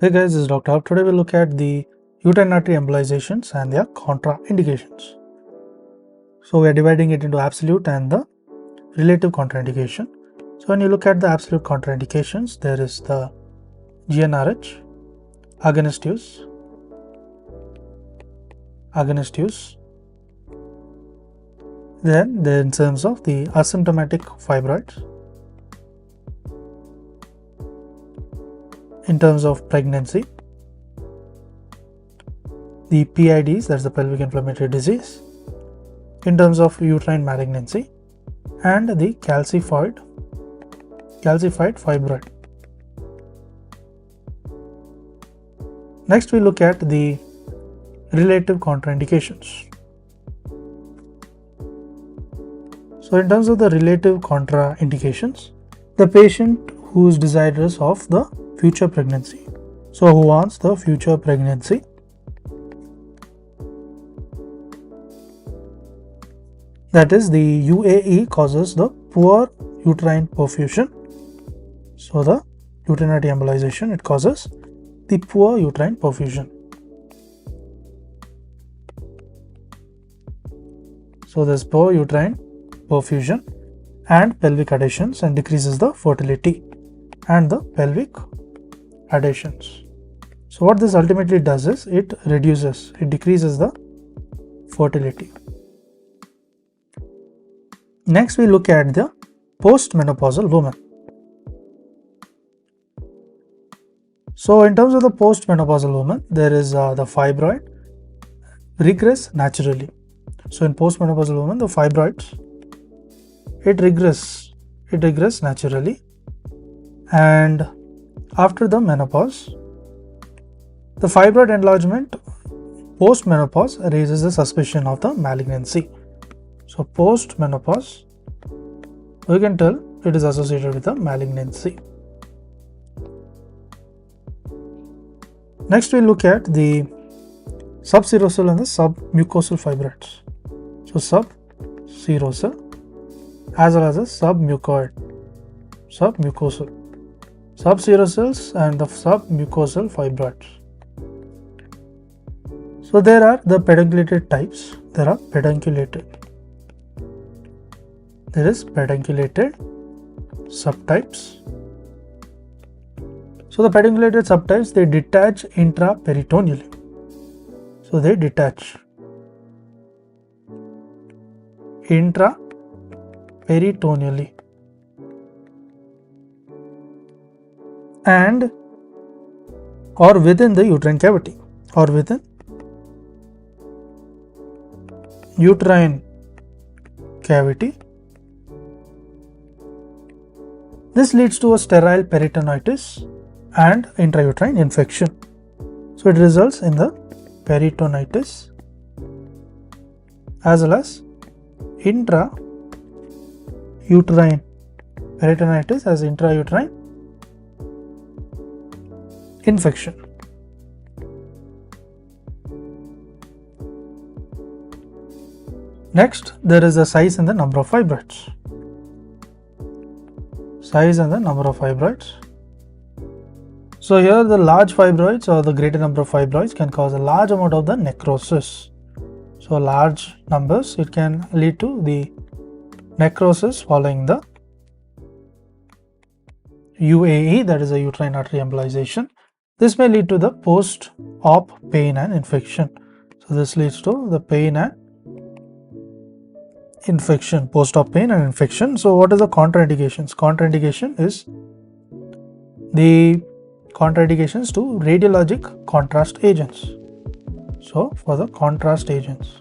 Hey guys, this is Dr. Hub. Today we'll look at the uterine artery embolizations and their contraindications. So we are dividing it into absolute and the relative contraindication. So when you look at the absolute contraindications, there is the GnRH, against use, then in terms of the asymptomatic fibroids, in terms of pregnancy, the PIDs, that's the pelvic inflammatory disease, in terms of uterine malignancy, and the calcified fibroid. Next we look at the relative contraindications. So in terms of the relative contraindications, the patient who is desirous of the future pregnancy, so who wants the future pregnancy, that is the UAE causes the poor uterine perfusion. So the uterine artery embolization, it causes the poor uterine perfusion. So there's poor uterine perfusion and pelvic adhesions and decreases the fertility and the pelvic adhesions. So what this ultimately does is it decreases the fertility. Next we look at the postmenopausal woman. So in terms of the postmenopausal woman, there is the fibroid regress naturally. So in postmenopausal woman, the fibroids, it regress naturally, and after the menopause, the fibroid enlargement post-menopause raises the suspicion of the malignancy. So post-menopause, we can tell it is associated with the malignancy. Next we look at the subserosal and the submucosal fibroids. So subserosal as well as the submucosal. Subserosals and the submucosal fibroids. So there are the pedunculated types. There is pedunculated subtypes. So the pedunculated subtypes, they detach intraperitoneally. So they detach intraperitoneally and or within the uterine cavity or within uterine cavity. This leads to a sterile peritonitis and intrauterine infection. So it results in the peritonitis as well as intrauterine peritonitis as intrauterine infection. Next, there is the size and the number of fibroids. Size and the number of fibroids. So here the large fibroids or the greater number of fibroids can cause a large amount of the necrosis. So large numbers, it can lead to the necrosis following the UAE, that is a uterine artery embolization. This may lead to the post-op pain and infection. So this leads to the pain and infection, post-op pain and infection. So what is the contraindications? Contraindication is the contraindications to radiologic contrast agents. So for the contrast agents,